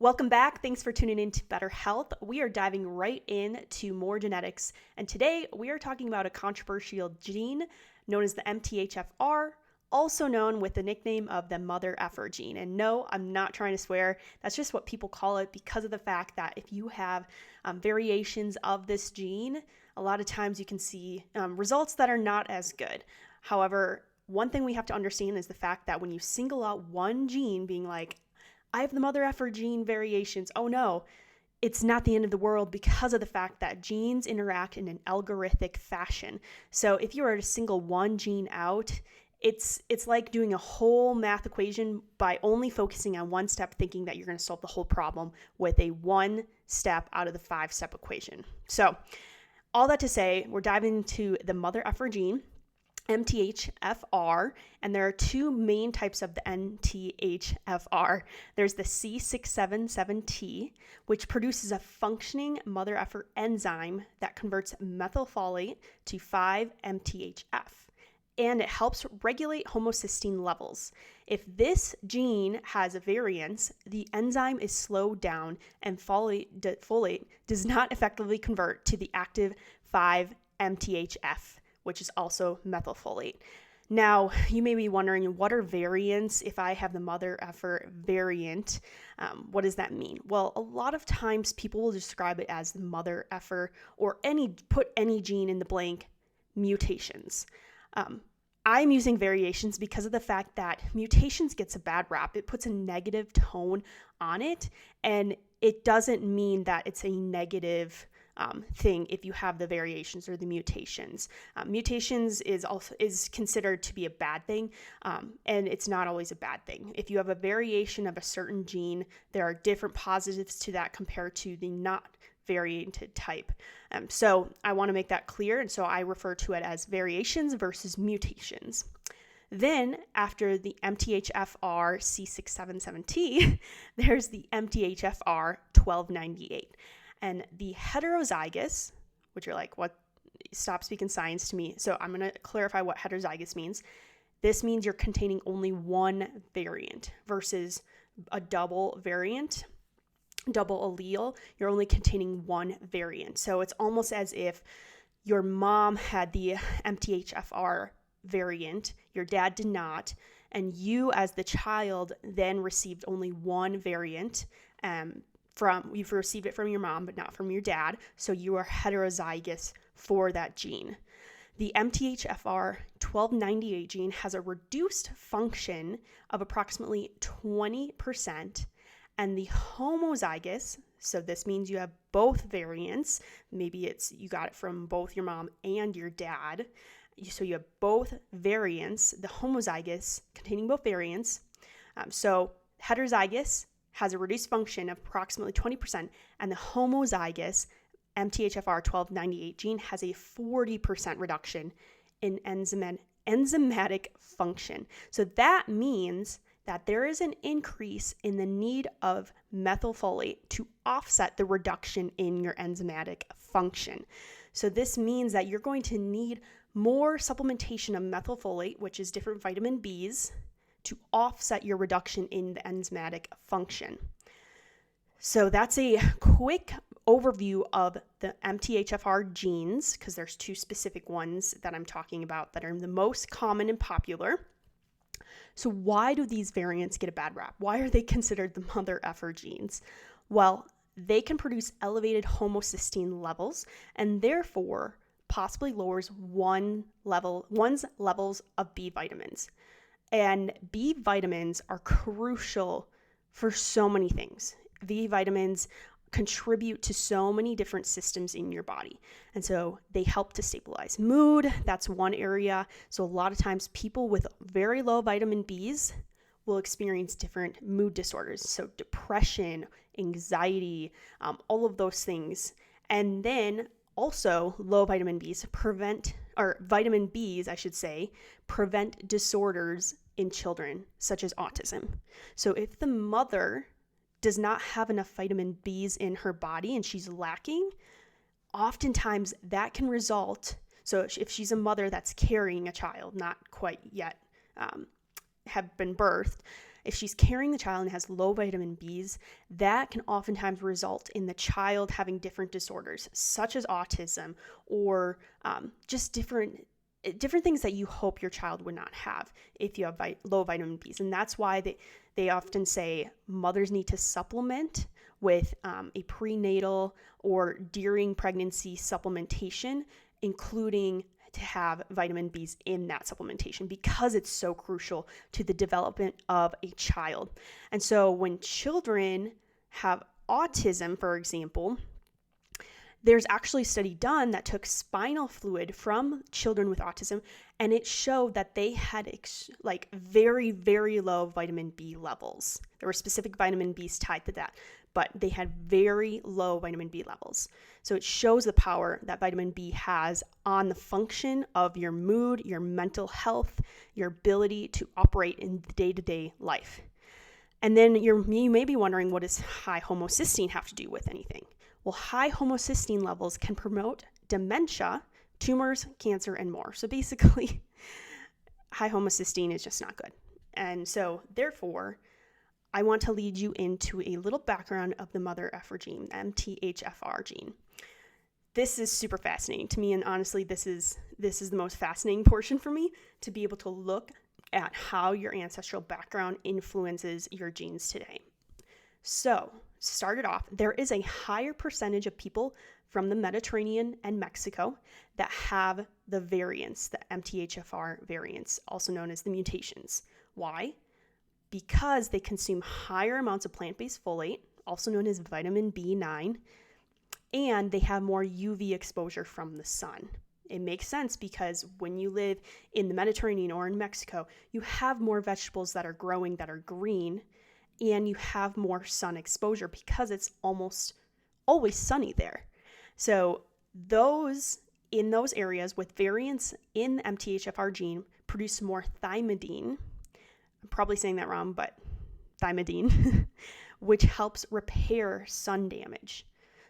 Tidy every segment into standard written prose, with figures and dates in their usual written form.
Welcome back. Thanks for tuning in to Better Health. We are diving right into more genetics, and today we are talking about a controversial gene known as the MTHFR, also known with the nickname of the MTHFR gene. And no, I'm not trying to swear. That's just what people call it because of the fact that if you have variations of this gene, a lot of times you can see results that are not as good. However, one thing we have to understand is the fact that when you single out one gene being like, I have the MTHFR gene variations. Oh no, it's not the end of the world because of the fact that genes interact in an algorithmic fashion. So if you were to single one gene out, it's like doing a whole math equation by only focusing on one step, thinking that you're going to solve the whole problem with a one step out of the 5-step equation. So all that to say, we're diving into the MTHFR gene, MTHFR, and there are two main types of the MTHFR. There's the C677T, which produces a functioning MTHFR enzyme that converts methylfolate to 5-MTHF, and it helps regulate homocysteine levels. If this gene has a variance, the enzyme is slowed down and folate does not effectively convert to the active 5-MTHF, which is also methylfolate. Now, you may be wondering, what are variants? If I have the MTHFR variant, what does that mean? Well, a lot of times people will describe it as the MTHFR or put any gene in the blank mutations. I'm using variations because of the fact that mutations gets a bad rap. It puts a negative tone on it, and it doesn't mean that it's a negative thing if you have the variations or the mutations. Mutations is considered to be a bad thing, and it's not always a bad thing. If you have a variation of a certain gene, there are different positives to that compared to the not varianted type. So I want to make that clear, and so I refer to it as variations versus mutations. Then, after the MTHFR C677T, there's the MTHFR 1298. And the heterozygous, which you're like, what? Stop speaking science to me. So I'm going to clarify what heterozygous means. This means you're containing only one variant versus a double variant, double allele. You're only containing one variant. So it's almost as if your mom had the MTHFR variant, your dad did not, and you as the child then received only one variant. You've received it from your mom, but not from your dad, so you are heterozygous for that gene. The MTHFR 1298 gene has a reduced function of approximately 20%, and the homozygous, so this means you have both variants, maybe you got it from both your mom and your dad, so you have both variants, the homozygous containing both variants, so heterozygous has a reduced function of approximately 20%, and the homozygous MTHFR 1298 gene has a 40% reduction in enzymatic function. So that means that there is an increase in the need of methylfolate to offset the reduction in your enzymatic function. So this means that you're going to need more supplementation of methylfolate, which is different vitamin Bs, to offset your reduction in the enzymatic function. So that's a quick overview of the MTHFR genes, because there's two specific ones that I'm talking about that are the most common and popular. So why do these variants get a bad rap? Why are they considered the MTHFR genes? Well, they can produce elevated homocysteine levels and therefore possibly lowers one's levels of B vitamins. And B vitamins are crucial for so many things. B vitamins contribute to so many different systems in your body. And so they help to stabilize mood. That's one area. So a lot of times people with very low vitamin Bs will experience different mood disorders. So depression, anxiety, all of those things. And then also low vitamin Bs prevent disorders in children, such as autism. So if the mother does not have enough vitamin Bs in her body and she's lacking, oftentimes that can result, so if she's a mother that's carrying a child, not quite yet have been birthed, if she's carrying the child and has low vitamin Bs, that can oftentimes result in the child having different disorders, such as autism, or just different things that you hope your child would not have if you have low vitamin Bs. And that's why they often say mothers need to supplement with a prenatal or during pregnancy supplementation, including to have vitamin Bs in that supplementation, because it's so crucial to the development of a child. And so when children have autism, for example, there's actually a study done that took spinal fluid from children with autism, and it showed that they had very, very low vitamin B levels. There were specific vitamin Bs tied to that, but they had very low vitamin B levels. So it shows the power that vitamin B has on the function of your mood, your mental health, your ability to operate in day-to-day life. And then you may be wondering, what does high homocysteine have to do with anything? Well, high homocysteine levels can promote dementia, tumors, cancer, and more. So basically, high homocysteine is just not good. And so therefore, I want to lead you into a little background of the MTHFR gene, the MTHFR gene. This is super fascinating to me, and honestly, this is the most fascinating portion for me, to be able to look at how your ancestral background influences your genes today. So, started off, there is a higher percentage of people from the Mediterranean and Mexico that have the variants, the MTHFR variants, also known as the mutations. Why? Because they consume higher amounts of plant-based folate, also known as vitamin B9, and they have more UV exposure from the sun. It makes sense because when you live in the Mediterranean or in Mexico, you have more vegetables that are growing that are green, and you have more sun exposure because it's almost always sunny there. So those in those areas with variants in the MTHFR gene produce more thymidine. I'm probably saying that wrong, but thymidine, which helps repair sun damage.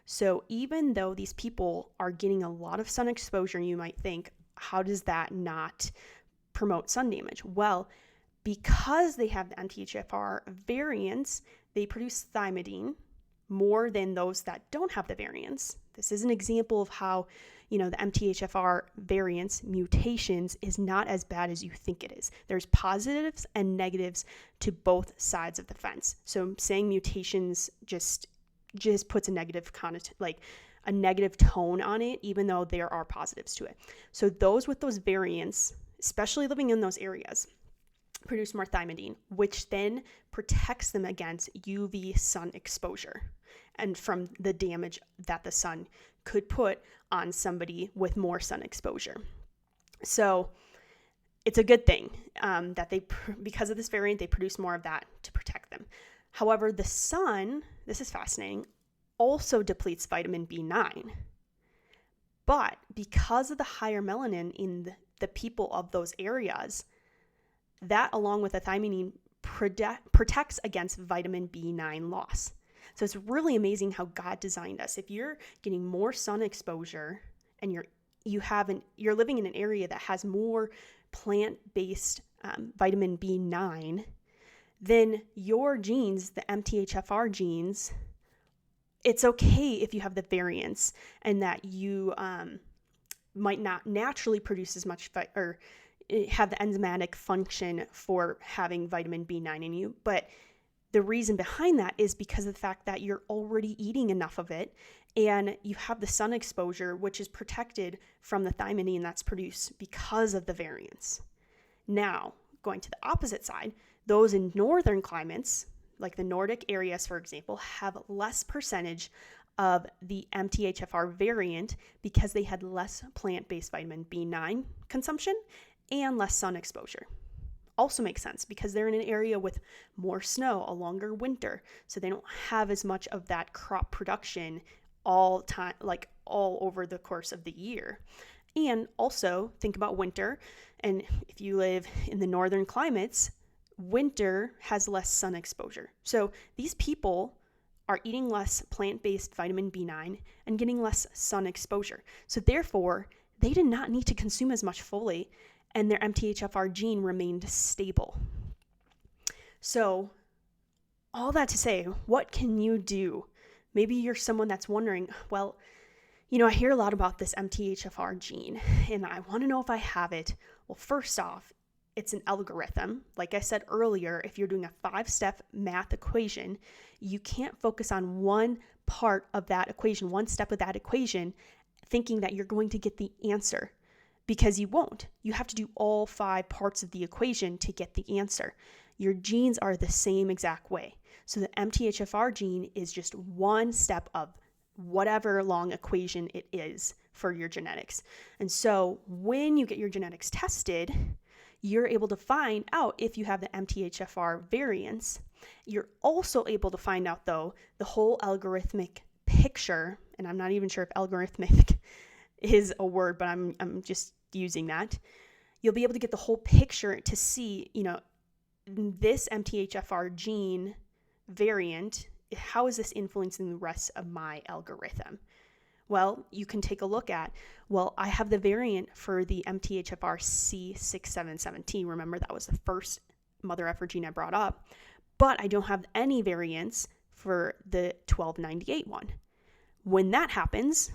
So even though these people are getting a lot of sun exposure, you might think, how does that not promote sun damage? Well, because they have the MTHFR variants, they produce thymidine more than those that don't have the variants. This is an example of how, the MTHFR variants, mutations, is not as bad as you think it is. There's positives and negatives to both sides of the fence. So saying mutations just puts a negative a negative tone on it, even though there are positives to it. So those with those variants, especially living in those areas, produce more thymidine, which then protects them against UV sun exposure and from the damage that the sun could put on somebody with more sun exposure. So it's a good thing that because of this variant, they produce more of that to protect them. However, the sun, this is fascinating, also depletes vitamin B9. But because of the higher melanin in the people of those areas, that, along with the thymidine, protects against vitamin B9 loss. So it's really amazing how God designed us. If you're getting more sun exposure and you're living in an area that has more plant-based vitamin B9, then your genes, the MTHFR genes, it's okay if you have the variants and that you might not naturally produce as much or have the enzymatic function for having vitamin B9 in you. But the reason behind that is because of the fact that you're already eating enough of it and you have the sun exposure, which is protected from the thymidine that's produced because of the variants. Now, going to the opposite side, those in northern climates, like the Nordic areas, for example, have less percentage of the MTHFR variant because they had less plant-based vitamin B9 consumption and less sun exposure. Also makes sense because they're in an area with more snow, a longer winter, so they don't have as much of that crop production all over the course of the year. And also think about winter, and if you live in the northern climates, winter has less sun exposure. So these people are eating less plant-based vitamin B9 and getting less sun exposure. So therefore, they did not need to consume as much folate, and their MTHFR gene remained stable. So all that to say, what can you do? Maybe you're someone that's wondering, well, I hear a lot about this MTHFR gene and I want to know if I have it. Well, first off, it's an algorithm. Like I said earlier, if you're doing a 5-step math equation, you can't focus on one part of that equation, one step of that equation, thinking that you're going to get the answer, because you won't. You have to do all 5 parts of the equation to get the answer. Your genes are the same exact way. So the MTHFR gene is just one step of whatever long equation it is for your genetics. And so when you get your genetics tested, you're able to find out if you have the MTHFR variants. You're also able to find out, though, the whole algorithmic picture, and I'm not even sure if algorithmic is a word, but I'm just using that. You'll be able to get the whole picture to see, this MTHFR gene variant, how is this influencing the rest of my algorithm? Well, you can take a look at, I have the variant for the MTHFR C677T. Remember, that was the first mother effer gene I brought up, but I don't have any variants for the 1298 one. When that happens,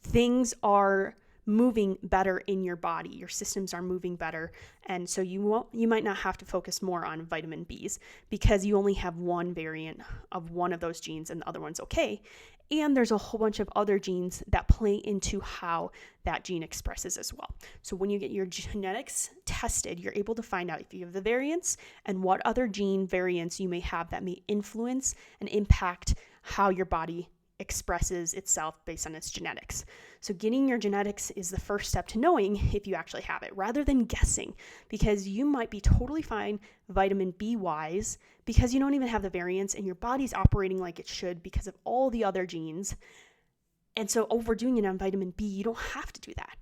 things are moving better in your body. Your systems are moving better. And so you might not have to focus more on vitamin Bs because you only have one variant of one of those genes and the other one's okay. And there's a whole bunch of other genes that play into how that gene expresses as well. So when you get your genetics tested, you're able to find out if you have the variants and what other gene variants you may have that may influence and impact how your body expresses itself based on its genetics. So getting your genetics is the first step to knowing if you actually have it, rather than guessing, because you might be totally fine vitamin B wise because you don't even have the variants and your body's operating like it should because of all the other genes. And so overdoing it on vitamin B, you don't have to do that.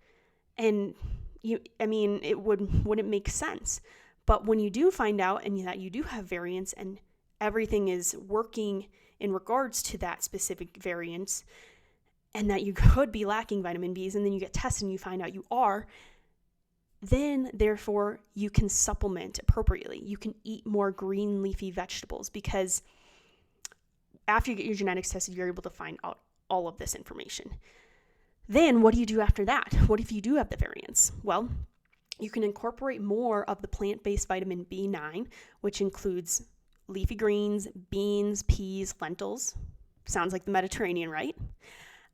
And it wouldn't make sense. But when you do find out and that you do have variants and everything is working in regards to that specific variant, and that you could be lacking vitamin Bs, and then you get tested and you find out you are, then therefore you can supplement appropriately. You can eat more green leafy vegetables, because after you get your genetics tested, you're able to find out all of this information. Then what do you do after that? What if you do have the variants? Well, you can incorporate more of the plant-based vitamin B9, which includes leafy greens, beans, peas, lentils. Sounds like the Mediterranean, right?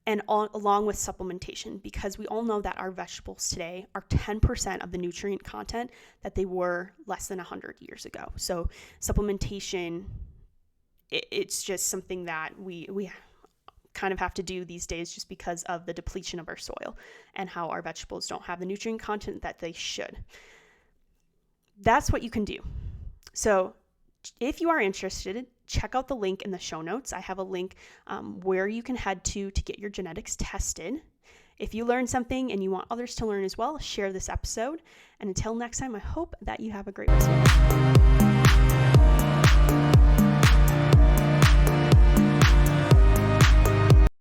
And along with supplementation, because we all know that our vegetables today are 10% of the nutrient content that they were less than 100 years ago. So supplementation, it's just something that we kind of have to do these days just because of the depletion of our soil and how our vegetables don't have the nutrient content that they should. That's what you can do. So if you are interested, check out the link in the show notes. I have a link where you can head to get your genetics tested. If you learned something and you want others to learn as well, share this episode. And until next time, I hope that you have a great rest of your day.